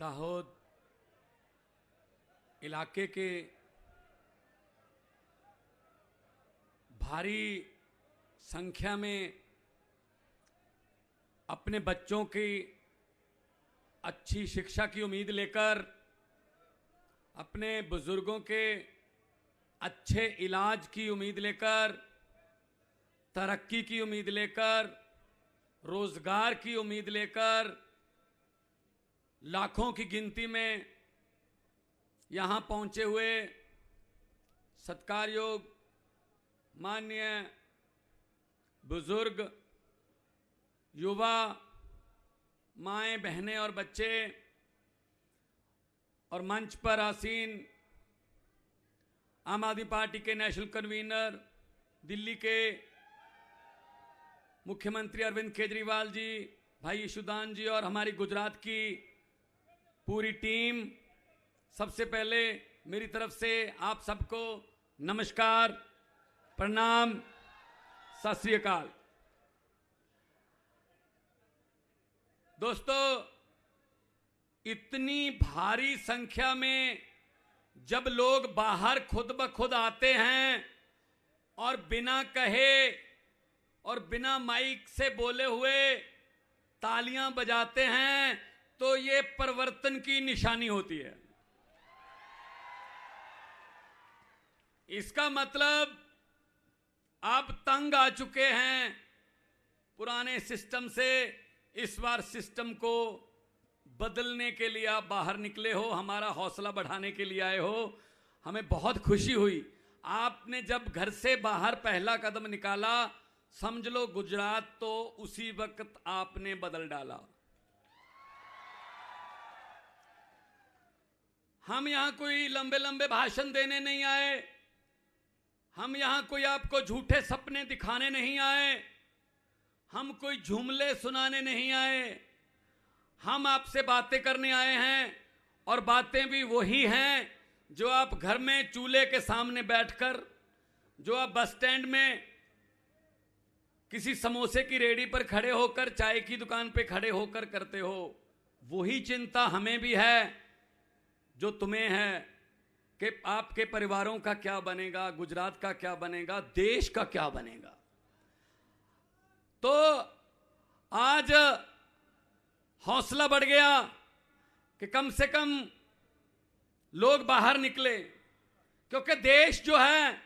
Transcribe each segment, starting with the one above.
दाहोद इलाके के भारी संख्या में अपने बच्चों की अच्छी शिक्षा की उम्मीद लेकर, अपने बुजुर्गों के अच्छे इलाज की उम्मीद लेकर, तरक्की की उम्मीद लेकर, रोजगार की उम्मीद लेकर लाखों की गिनती में यहां पहुंचे हुए सत्कारयोग माननीय बुजुर्ग, युवा, माएं, बहनें और बच्चे और मंच पर आसीन आम आदमी पार्टी के नेशनल कन्वीनर, दिल्ली के मुख्यमंत्री अरविंद केजरीवाल जी, भाई यशुदान जी और हमारी गुजरात की पूरी टीम, सबसे पहले मेरी तरफ से आप सबको नमस्कार, प्रणाम, सत श्री अकाल। दोस्तों, इतनी भारी संख्या में जब लोग बाहर खुद ब खुद आते हैं और बिना कहे और बिना माइक से बोले हुए तालियां बजाते हैं, तो ये परिवर्तन की निशानी होती है। इसका मतलब आप तंग आ चुके हैं पुराने सिस्टम से। इस बार सिस्टम को बदलने के लिए आप बाहर निकले हो, हमारा हौसला बढ़ाने के लिए आए हो। हमें बहुत खुशी हुई। आपने जब घर से बाहर पहला कदम निकाला, समझ लो गुजरात तो उसी वक्त आपने बदल डाला। हम यहां कोई लंबे लंबे भाषण देने नहीं आए, हम यहां कोई आपको झूठे सपने दिखाने नहीं आए, हम कोई जुमले सुनाने नहीं आए। हम आपसे बातें करने आए हैं, और बातें भी वही हैं जो आप घर में चूल्हे के सामने बैठकर, जो आप बस स्टैंड में किसी समोसे की रेडी पर खड़े होकर, चाय की दुकान पे खड़े होकर करते हो। वही चिंता हमें भी है जो तुम्हें है कि आपके परिवारों का क्या बनेगा, गुजरात का क्या बनेगा, देश का क्या बनेगा। तो आज हौसला बढ़ गया कि कम से कम लोग बाहर निकले, क्योंकि देश जो है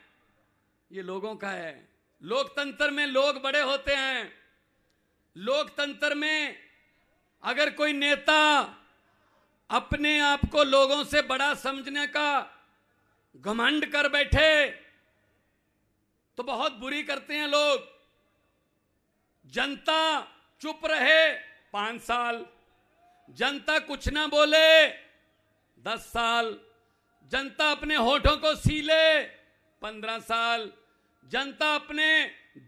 ये लोगों का है। लोकतंत्र में लोग बड़े होते हैं। लोकतंत्र में अगर कोई नेता अपने आप को लोगों से बड़ा समझने का घमंड कर बैठे तो बहुत बुरी करते हैं लोग। जनता चुप रहे 5 साल, जनता कुछ ना बोले 10 साल, जनता अपने होठों को सीले 15 साल, जनता अपने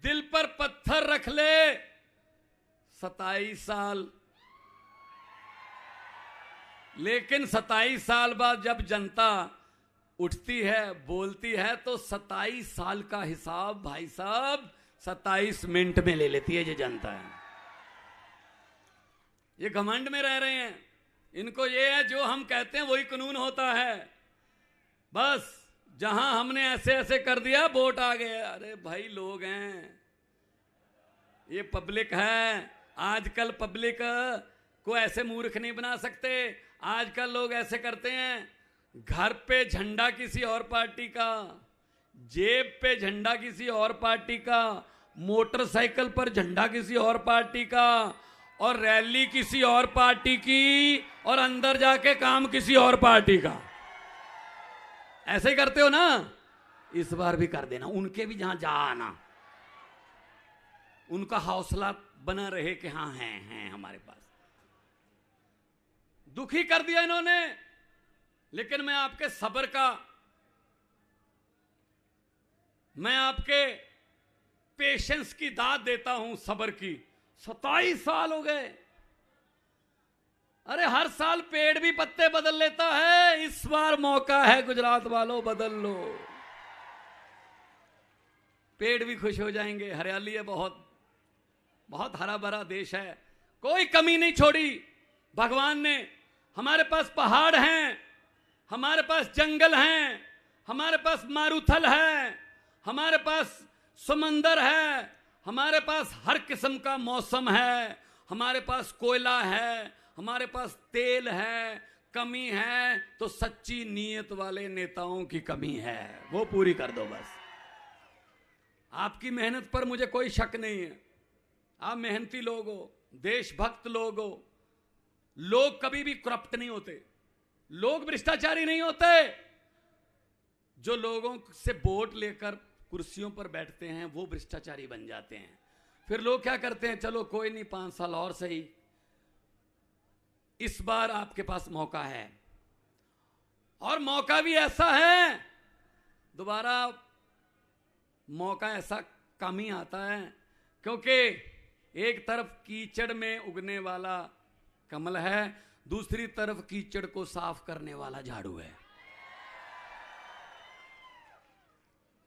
दिल पर पत्थर रख ले 27 साल। लेकिन 27 साल बाद जब जनता उठती है, बोलती है, तो 27 साल का हिसाब भाई साहब 27 मिनट में ले लेती है ये जनता है। ये घमंड में रह रहे हैं। इनको ये है जो हम कहते हैं वही कानून होता है। बस जहां हमने ऐसे ऐसे कर दिया वोट आ गए। अरे भाई, लोग हैं, ये पब्लिक है। आजकल पब्लिक को ऐसे मूर्ख नहीं बना सकते। आजकल लोग ऐसे करते हैं, घर पे झंडा किसी और पार्टी का, जेब पे झंडा किसी और पार्टी का, मोटरसाइकिल पर झंडा किसी और पार्टी का, और रैली किसी और पार्टी की, और अंदर जाके काम किसी और पार्टी का। ऐसे ही करते हो ना? इस बार भी कर देना। उनके भी जहां जा आना, उनका हौसला बना रहे कि हाँ हैं हमारे पास। दुखी कर दिया इन्होंने, लेकिन मैं आपके सब्र का, मैं आपके पेशेंस की दाद देता हूं, सब्र की। 27 साल हो गए। अरे हर साल पेड़ भी पत्ते बदल लेता है, इस बार मौका है गुजरात वालों, बदल लो। पेड़ भी खुश हो जाएंगे। हरियाली है, बहुत बहुत हरा भरा देश है, कोई कमी नहीं छोड़ी भगवान ने। हमारे पास पहाड़ हैं, हमारे पास जंगल हैं, हमारे पास मारूथल है, हमारे पास समंदर है, हमारे पास हर किस्म का मौसम है, हमारे पास कोयला है, हमारे पास तेल है। कमी है तो सच्ची नीयत वाले नेताओं की कमी है, वो पूरी कर दो बस। आपकी मेहनत पर मुझे कोई शक नहीं है। आप मेहनती लोग हो, देशभक्त लोग हो। लोग कभी भी करप्ट नहीं होते, लोग भ्रष्टाचारी नहीं होते। जो लोगों से वोट लेकर कुर्सियों पर बैठते हैं वो भ्रष्टाचारी बन जाते हैं। फिर लोग क्या करते हैं, चलो कोई नहीं 5 साल और सही। इस बार आपके पास मौका है, और मौका भी ऐसा है, दोबारा मौका ऐसा कम ही आता है, क्योंकि एक तरफ कीचड़ में उगने वाला कमल है, दूसरी तरफ कीचड़ को साफ करने वाला झाड़ू है।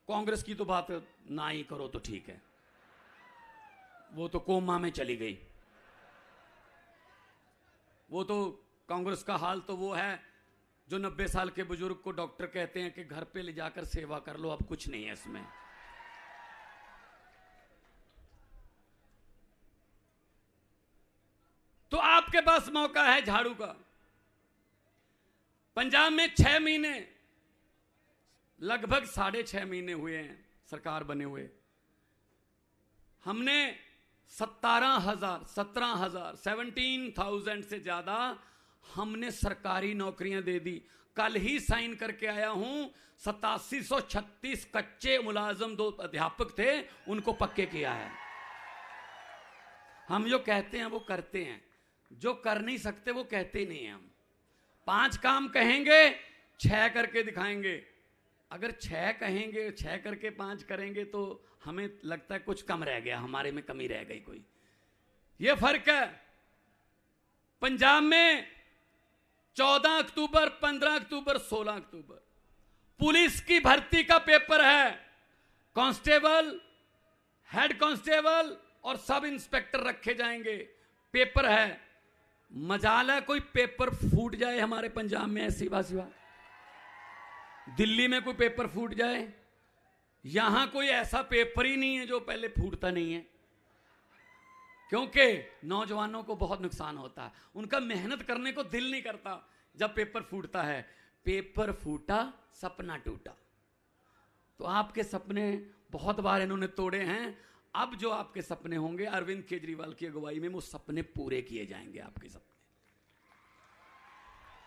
कांग्रेस की तो बात ना ही करो तो ठीक है, वो तो कोमा में चली गई। वो तो कांग्रेस का हाल तो वो है जो 90 साल के बुजुर्ग को डॉक्टर कहते हैं कि घर पे ले जाकर सेवा कर लो, अब कुछ नहीं है इसमें। तो आपके पास मौका है झाड़ू का। पंजाब में 6 महीने, लगभग 6.5 महीने हुए हैं सरकार बने हुए। हमने 17,000 से ज्यादा हमने सरकारी नौकरियां दे दी। कल ही साइन करके आया हूं, 8736 कच्चे मुलाजम 2 अध्यापक थे, उनको पक्के किया है। हम जो कहते हैं वो करते हैं, जो कर नहीं सकते वो कहते ही नहीं हैं। हम 5 काम कहेंगे, 6 करके दिखाएंगे। अगर 6 कहेंगे, 6 करके 5 करेंगे तो हमें लगता है कुछ कम रह गया, हमारे में कमी रह गई कोई। ये फर्क है। पंजाब में 14 अक्टूबर, 15 अक्टूबर, 16 अक्टूबर पुलिस की भर्ती का पेपर है। कांस्टेबल, हेड कांस्टेबल और सब इंस्पेक्टर रखे जाएंगे। पेपर है। मजाल है कोई पेपर फूट जाए हमारे पंजाब में, ऐसी बात। दिल्ली में कोई पेपर फूट जाए, यहां कोई ऐसा पेपर ही नहीं है जो पहले फूटता नहीं है, क्योंकि नौजवानों को बहुत नुकसान होता है। उनका मेहनत करने को दिल नहीं करता जब पेपर फूटता है। पेपर फूटा, सपना टूटा। तो आपके सपने बहुत बार इन्होंने तोड़े हैं। अब जो आपके सपने होंगे अरविंद केजरीवाल की अगुवाई में, वो सपने पूरे किए जाएंगे। आपके सपने,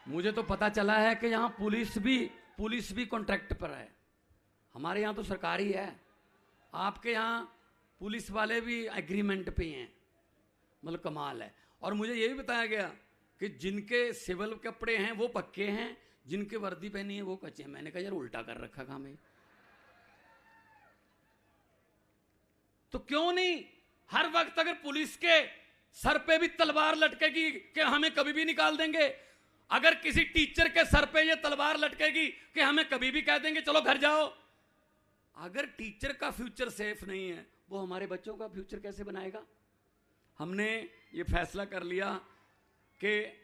मुझे तो पता चला है कि यहां पुलिस भी कॉन्ट्रैक्ट पर है। हमारे यहाँ तो सरकारी है, आपके यहाँ पुलिस वाले भी एग्रीमेंट पे हैं। मतलब कमाल है। और मुझे ये भी बताया गया कि जिनके सिविल कपड़े हैं वो पक्के हैं, जिनके वर्दी पहनी है वो कच्चे हैं। मैंने कहा यार उल्टा कर रखा काम है। तो क्यों नहीं हर वक्त अगर पुलिस के सर पे भी तलवार लटकेगी कि हमें कभी भी निकाल देंगे, अगर किसी टीचर के सर पे ये तलवार लटकेगी कि हमें कभी भी कह देंगे चलो घर जाओ, अगर टीचर का फ्यूचर सेफ नहीं है, वो हमारे बच्चों का फ्यूचर कैसे बनाएगा? हमने ये फैसला कर लिया कि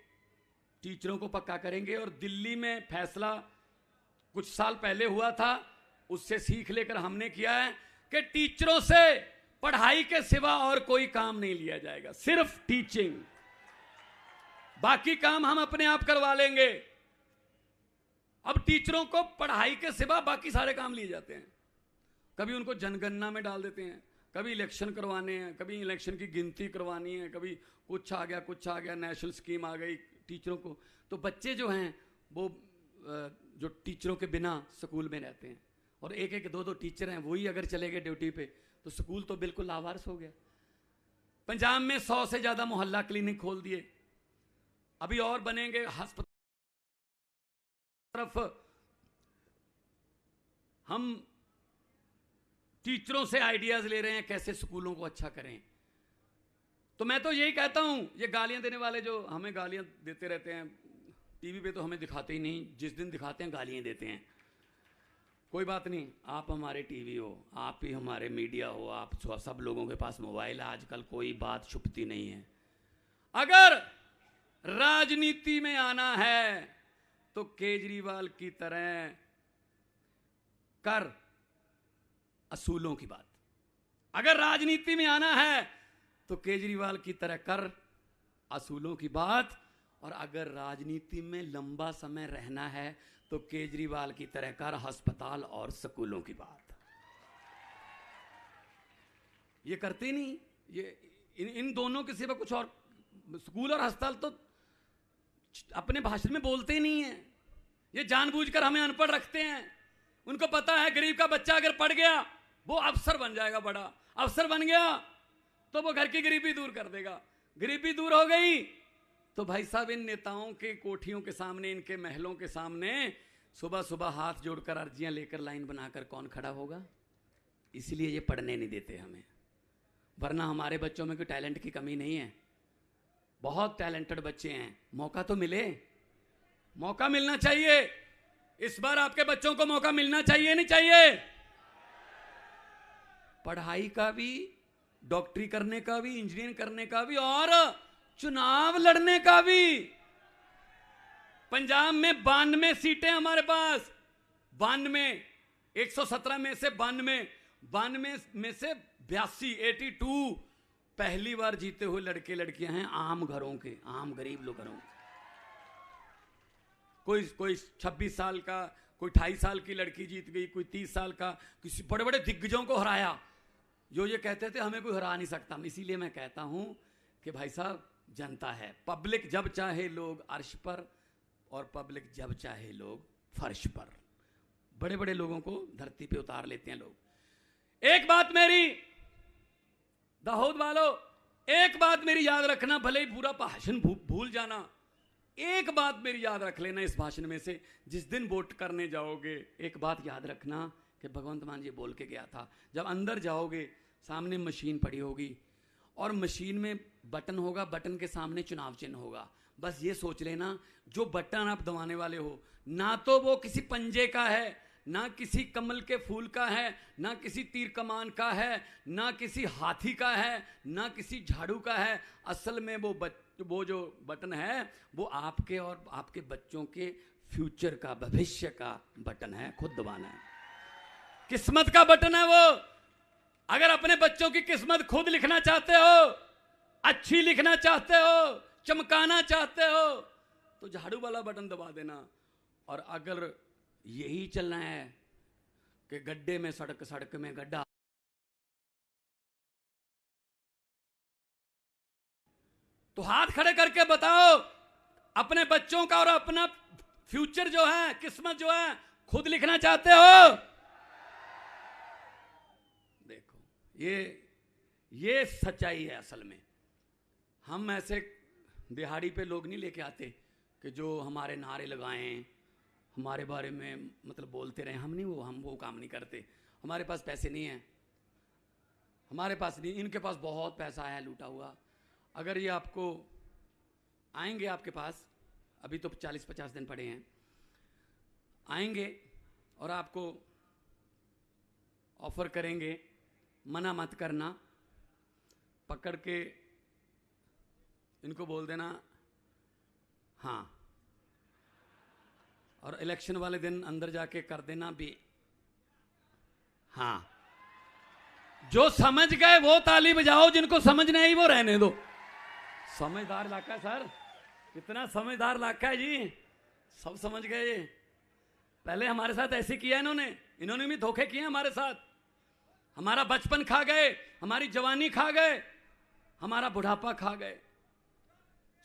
टीचरों को पक्का करेंगे। और दिल्ली में फैसला कुछ साल पहले हुआ था, उससे सीख लेकर हमने किया है कि टीचरों से पढ़ाई के सिवा और कोई काम नहीं लिया जाएगा, सिर्फ टीचिंग। बाकी काम हम अपने आप करवा लेंगे। अब टीचरों को पढ़ाई के सिवा बाकी सारे काम लिए जाते हैं। कभी उनको जनगणना में डाल देते हैं, कभी इलेक्शन करवाने हैं, कभी इलेक्शन की गिनती करवानी है, कभी कुछ आ गया, नेशनल स्कीम आ गई टीचरों को। तो बच्चे जो हैं वो जो टीचरों के बिना स्कूल में रहते हैं, और 1-1, 2-2 टीचर हैं, वही अगर चले गए ड्यूटी पे तो स्कूल तो बिल्कुल लावारिस हो गया। पंजाब में 100 से ज्यादा मोहल्ला क्लिनिक खोल दिए, अभी और बनेंगे। अस्पताल तरफ हम टीचरों से आइडियाज ले रहे हैं कैसे स्कूलों को अच्छा करें। तो मैं तो यही कहता हूं, ये गालियां देने वाले जो हमें गालियां देते रहते हैं टीवी पे, तो हमें दिखाते ही नहीं, जिस दिन दिखाते हैं गालियां देते हैं। कोई बात नहीं, आप हमारे टीवी हो, आप ही हमारे मीडिया हो, आप सब लोगों के पास मोबाइल है आजकल, कोई बात छुपती नहीं है। अगर राजनीति में आना है तो केजरीवाल की तरह कर असूलों की बात। अगर राजनीति में आना है तो केजरीवाल की तरह कर असूलों की बात, और अगर राजनीति में लंबा समय रहना है तो केजरीवाल की तरह कर अस्पताल और स्कूलों की बात। ये करते नहीं, ये इन दोनों के सिवा कुछ और, स्कूल और अस्पताल तो अपने भाषण में बोलते ही नहीं है। ये जानबूझकर हमें अनपढ़ रखते हैं। उनको पता है गरीब का बच्चा अगर पढ़ गया वो अफसर बन जाएगा, बड़ा अफसर बन गया तो वो घर की गरीबी दूर कर देगा। गरीबी दूर हो गई तो भाई साहब इन नेताओं के कोठियों के सामने, इनके महलों के सामने सुबह सुबह हाथ जोड़कर अर्जियां लेकर लाइन बनाकर कौन खड़ा होगा? इसलिए ये पढ़ने नहीं देते हमें, वरना हमारे बच्चों में कोई टैलेंट की कमी नहीं है, बहुत टैलेंटेड बच्चे हैं। मौका तो मिले, मौका मिलना चाहिए। इस बार आपके बच्चों को मौका मिलना चाहिए, नहीं चाहिए? पढ़ाई का भी, डॉक्टरी करने का भी, इंजीनियरिंग करने का भी, और चुनाव लड़ने का भी। पंजाब में 92 सीटें हमारे पास, 92, 117 में से 92 में से 82 पहली बार जीते हुए लड़के लड़कियां हैं, आम घरों के, आम गरीब लोग घरों के। कोई 26 साल का, कोई 28 साल की लड़की जीत गई, कोई 30 साल का, किसी बड़े बड़े दिग्गजों को हराया। जो ये कहते थे हमें कोई हरा नहीं सकता। इसीलिए मैं कहता हूं कि भाई साहब जनता है, पब्लिक जब चाहे लोग अर्श पर और पब्लिक जब चाहे लोग फर्श पर। बड़े बड़े लोगों को धरती पे उतार लेते हैं लोग। एक बात मेरी दाऊद वालों, एक बात मेरी याद रखना, भले ही पूरा भाषण भूल जाना, एक बात मेरी याद रख लेना इस भाषण में से। जिस दिन वोट करने जाओगे एक बात याद रखना कि भगवंत मान जी बोल के गया था, जब अंदर जाओगे सामने मशीन पड़ी होगी और मशीन में बटन होगा, बटन के सामने चुनाव चिन्ह होगा। बस ये सोच लेना जो बटन आप दबाने वाले हो, ना तो वो किसी पंजे का है, ना किसी कमल के फूल का है, ना किसी तीर कमान का है, ना किसी हाथी का है, ना किसी झाड़ू का है। असल में वो जो बटन है वो आपके और आपके बच्चों के फ्यूचर का, भविष्य का बटन है, खुद दबाना है। किस्मत का बटन है वो। अगर अपने बच्चों की किस्मत खुद लिखना चाहते हो, अच्छी लिखना चाहते हो, चमकाना चाहते हो, तो झाड़ू वाला बटन दबा देना। और अगर यही चलना है कि गड्ढे में सड़क में गड्ढा, तो हाथ खड़े करके बताओ अपने बच्चों का और अपना फ्यूचर जो है, किस्मत जो है, खुद लिखना चाहते हो? देखो ये सच्चाई है। असल में हम ऐसे दिहाड़ी पे लोग नहीं लेके आते कि जो हमारे नारे लगाएं, हमारे बारे में मतलब बोलते रहे। हम वो काम नहीं करते। हमारे पास पैसे नहीं है, हमारे पास नहीं, इनके पास बहुत पैसा है लूटा हुआ। अगर ये आपको आएंगे आपके पास, अभी तो 40-50 दिन पड़े हैं, आएंगे और आपको ऑफर करेंगे, मना मत करना, पकड़ के इनको बोल देना हाँ, और इलेक्शन वाले दिन अंदर जाके कर देना भी हाँ। जो समझ गए वो ताली बजाओ, जिनको समझ नहीं वो रहने दो। समझदार इलाका है सर, कितना समझदार इलाका है जी, सब समझ गए। पहले हमारे साथ ऐसे किया इन्होंने भी धोखे किए हमारे साथ। हमारा बचपन खा गए, हमारी जवानी खा गए, हमारा बुढ़ापा खा गए,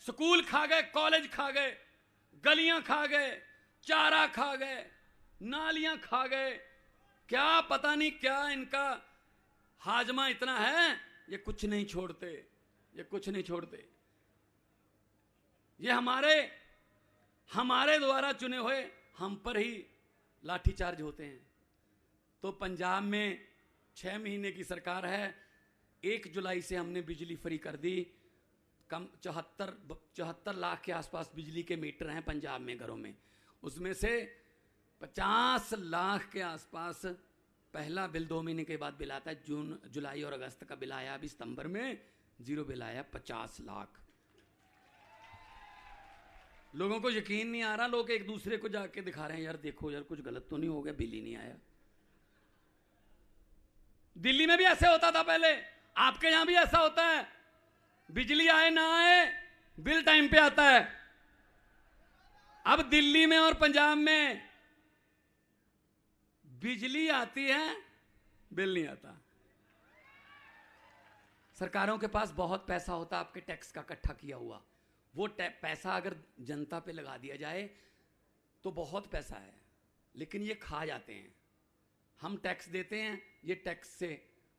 स्कूल खा गए, कॉलेज खा गए, गलियां खा गए, चारा खा गए, नालियां खा गए। क्या पता नहीं क्या इनका हाजमा इतना है, ये कुछ नहीं छोड़ते, ये कुछ नहीं छोड़ते। ये हमारे द्वारा चुने हुए हम पर ही लाठीचार्ज होते हैं। तो पंजाब में 6 महीने की सरकार है, 1 जुलाई से हमने बिजली फ्री कर दी। कम 74 लाख के आसपास बिजली के मीटर हैं पंजाब में घरों में। उसमें से 50 लाख के आसपास पहला बिल 2 महीने के बाद बिल आता है। जून, जुलाई और अगस्त का बिल आया, अभी सितंबर में 0 बिल आया 50 लाख। लोगों को यकीन नहीं आ रहा, लोग एक दूसरे को जाके दिखा रहे हैं, यार देखो यार कुछ गलत तो नहीं हो गया, बिल ही नहीं आया। दिल्ली में भी ऐसे होता था पहले, आपके यहां भी ऐसा होता है, बिजली आए ना आए बिल टाइम पे आता है। अब दिल्ली में और पंजाब में बिजली आती है, बिल नहीं आता। सरकारों के पास बहुत पैसा होता है आपके टैक्स का इकट्ठा किया हुआ, वो पैसा अगर जनता पे लगा दिया जाए तो बहुत पैसा है, लेकिन ये खा जाते हैं। हम टैक्स देते हैं, ये टैक्स से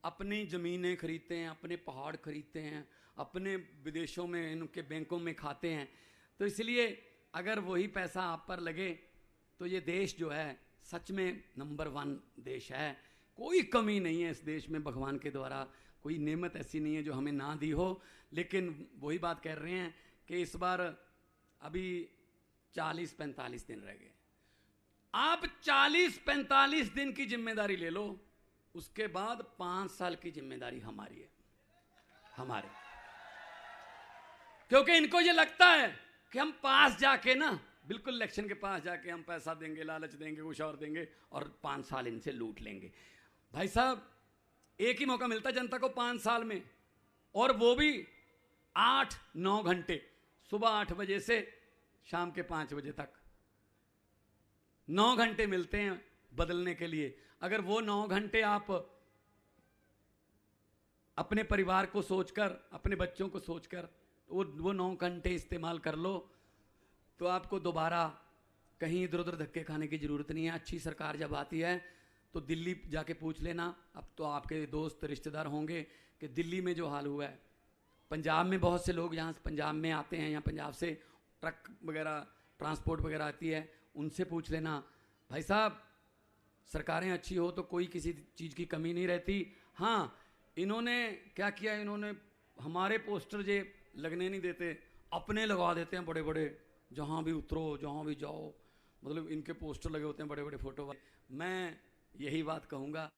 अपनी ज़मीनें खरीदते हैं, अपने पहाड़ खरीदते हैं, अपने विदेशों में इनके बैंकों में खाते हैं। तो इसलिए अगर वही पैसा आप पर लगे तो ये देश जो है सच में नंबर 1 देश है। कोई कमी नहीं है इस देश में, भगवान के द्वारा कोई नेमत ऐसी नहीं है जो हमें ना दी हो। लेकिन वही बात कह रहे हैं कि इस बार अभी 40-45 दिन रह गए। आप 40-45 दिन की जिम्मेदारी ले लो, उसके बाद 5 साल की जिम्मेदारी हमारी है, हमारे। क्योंकि इनको ये लगता है कि हम पास जाके ना, बिल्कुल इलेक्शन के पास जाके हम पैसा देंगे, लालच देंगे, कुछ और देंगे और 5 साल इनसे लूट लेंगे। भाई साहब, एक ही मौका मिलता है जनता को 5 साल में, और वो भी 8-9 घंटे, सुबह 8 बजे से शाम के 5 बजे तक 9 घंटे मिलते हैं बदलने के लिए। अगर वो 9 घंटे आप अपने परिवार को सोचकर, अपने बच्चों को सोचकर वो 9 घंटे इस्तेमाल कर लो, तो आपको दोबारा कहीं इधर उधर धक्के खाने की ज़रूरत नहीं है। अच्छी सरकार जब आती है तो दिल्ली जाके पूछ लेना, अब तो आपके दोस्त रिश्तेदार होंगे कि दिल्ली में जो हाल हुआ है। पंजाब में बहुत से लोग यहाँ पंजाब में आते हैं, यहाँ पंजाब से ट्रक वगैरह ट्रांसपोर्ट वगैरह आती है, उनसे पूछ लेना। भाई साहब, सरकारें अच्छी हो तो कोई किसी चीज़ की कमी नहीं रहती। हाँ, इन्होंने क्या किया, इन्होंने हमारे पोस्टर जे लगने नहीं देते, अपने लगवा देते हैं बड़े बड़े, जहाँ भी उतरो जहाँ भी जाओ, मतलब इनके पोस्टर लगे होते हैं बड़े बड़े फोटो। मैं यही बात कहूँगा।